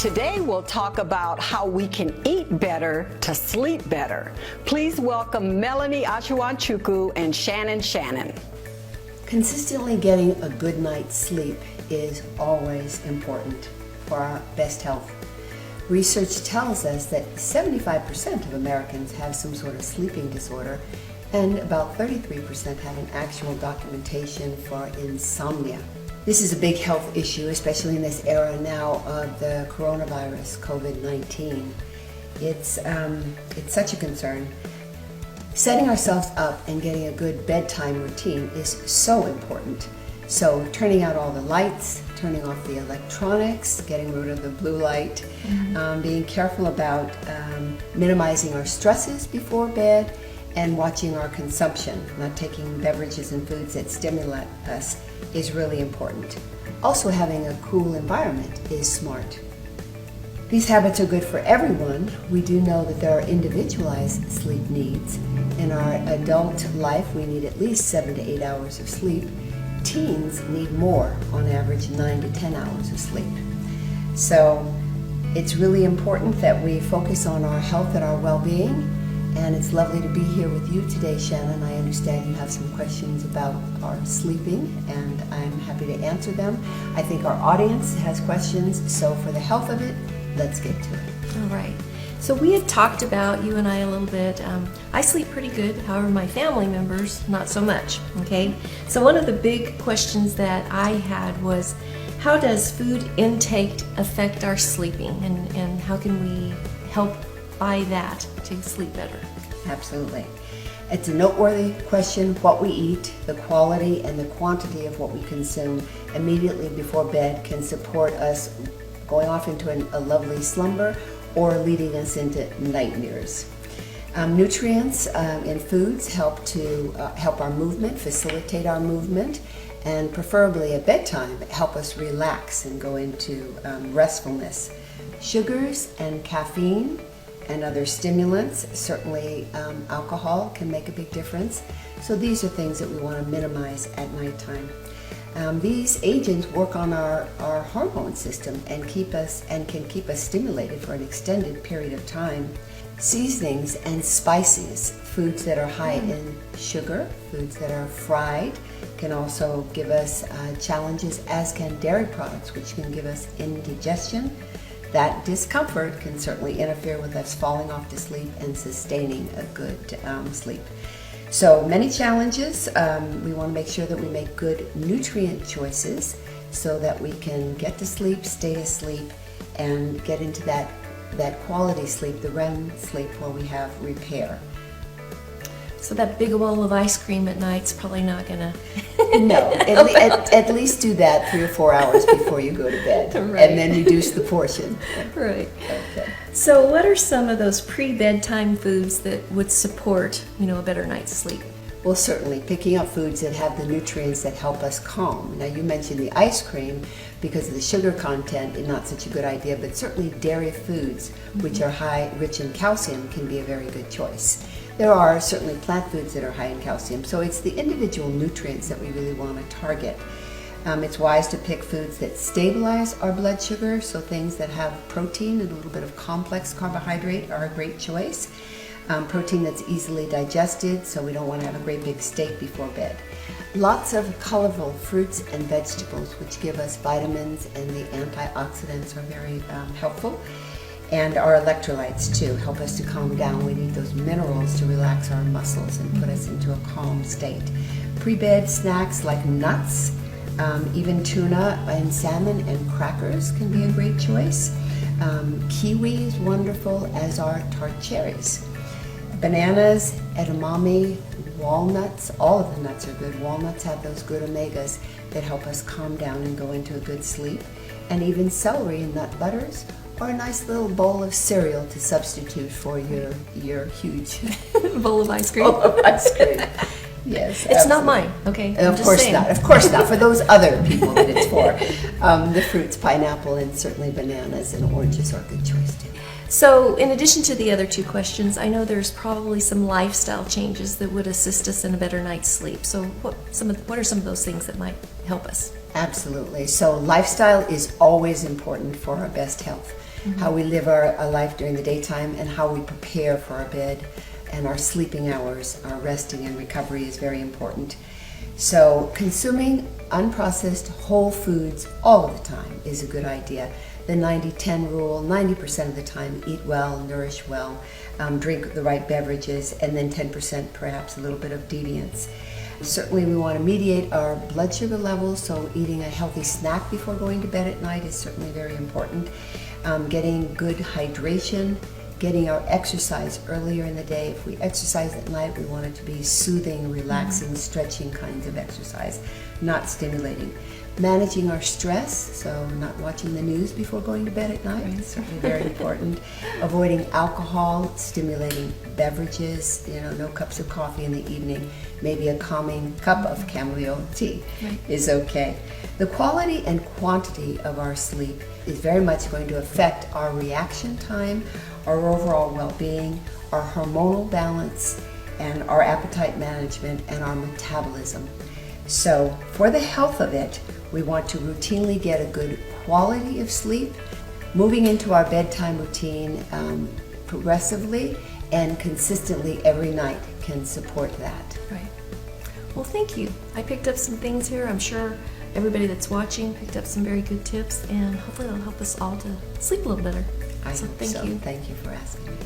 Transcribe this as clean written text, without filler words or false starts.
Today we'll talk about how we can eat better to sleep better. Please welcome Melanie, Ajanwachuku, and Shannon. Consistently getting a good night's sleep is always important for our best health. Research tells us that 75% of Americans have some sort of sleeping disorder, and about 33% have an actual documentation for insomnia. This is a big health issue, especially in this era now of the coronavirus, COVID-19. It's such a concern. Setting ourselves up and getting a good bedtime routine is so important. So turning out all the lights, turning off the electronics, getting rid of the blue light, being careful about minimizing our stresses before bed, and watching our consumption, not taking beverages and foods that stimulate us, is really important. Also, having a cool environment is smart. These habits are good for everyone. We do know that there are individualized sleep needs. In our adult life, we need at least 7 to 8 hours of sleep. Teens need more, on average 9 to 10 hours of sleep. So it's really important that we focus on our health and our well-being. And it's lovely to be here with you today, Shannon. I understand you have some questions about our sleeping, and I'm happy to answer them. I think our audience has questions, so for the health of it, let's get to it. All right. So we had talked about, you and I, a little bit. I sleep pretty good, however, my family members, not so much, okay? So one of the big questions that I had was, how does food intake affect our sleeping, and how can we help by that to sleep better? Absolutely. It's a noteworthy question. What we eat, the quality and the quantity of what we consume immediately before bed can support us going off into a lovely slumber or leading us into nightmares. Nutrients in foods help our movement, facilitate our movement, and preferably at bedtime help us relax and go into restfulness. Sugars and caffeine and other stimulants, certainly alcohol can make a big difference. So these are things that we want to minimize at nighttime. These agents work on our hormone system and can keep us stimulated for an extended period of time. Seasonings and spices, foods that are high in sugar, foods that are fried, can also give us challenges, as can dairy products, which can give us indigestion. That discomfort can certainly interfere with us falling off to sleep and sustaining a good sleep. So many challenges. We want to make sure that we make good nutrient choices so that we can get to sleep, stay asleep, and get into that quality sleep, the REM sleep, where we have repair. So that big bowl of ice cream at night's probably not gonna. No, at least do that 3 or 4 hours before you go to bed, right. And then reduce the portion. Right. Okay. So what are some of those pre-bedtime foods that would support, a better night's sleep? Well, certainly picking up foods that have the nutrients that help us calm. Now, you mentioned the ice cream because of the sugar content is not such a good idea, but certainly dairy foods, which are rich in calcium, can be a very good choice. There are certainly plant foods that are high in calcium, so it's the individual nutrients that we really want to target. It's wise to pick foods that stabilize our blood sugar, so things that have protein and a little bit of complex carbohydrate are a great choice. Protein that's easily digested, so we don't want to have a great big steak before bed. Lots of colorful fruits and vegetables, which give us vitamins, and the antioxidants are very helpful. And our electrolytes too help us to calm down. We need those minerals to relax our muscles and put us into a calm state. Pre-bed snacks like nuts, even tuna and salmon and crackers can be a great choice. Kiwi is wonderful, as are tart cherries. Bananas, edamame, walnuts, all of the nuts are good. Walnuts have those good omegas that help us calm down and go into a good sleep. And even celery and nut butters, or a nice little bowl of cereal to substitute for your huge bowl of ice cream. Bowl of ice cream. Yes, it's not mine. Okay, of course not. Of course not. For those other people that it's for. The fruits, pineapple, and certainly bananas and oranges are a good choice too. So, in addition to the other two questions, I know there's probably some lifestyle changes that would assist us in a better night's sleep. So, what are some of those things that might help us? Absolutely. So, lifestyle is always important for our best health. how we live our life during the daytime, and how we prepare for our bed, and our sleeping hours, our resting and recovery is very important. So consuming unprocessed whole foods all of the time is a good idea. The 90-10 rule: 90% of the time eat well, nourish well, drink the right beverages, and then 10% perhaps a little bit of deviance. Certainly we want to mediate our blood sugar levels, so eating a healthy snack before going to bed at night is certainly very important. Getting good hydration, getting our exercise earlier in the day. If we exercise at night, we want it to be soothing, relaxing, stretching kinds of exercise, not stimulating. Managing our stress, so not watching the news before going to bed at night is certainly very important. Avoiding alcohol, stimulating beverages, no cups of coffee in the evening. Maybe a calming cup of chamomile tea is okay. The quality and quantity of our sleep is very much going to affect our reaction time, our overall well-being, our hormonal balance, and our appetite management and our metabolism. So for the health of it, we want to routinely get a good quality of sleep, moving into our bedtime routine progressively and consistently every night can support that. Right. Well, thank you. I picked up some things here. I'm sure everybody that's watching picked up some very good tips, and hopefully it'll help us all to sleep a little better. I So hope thank so. you. Thank you for asking me.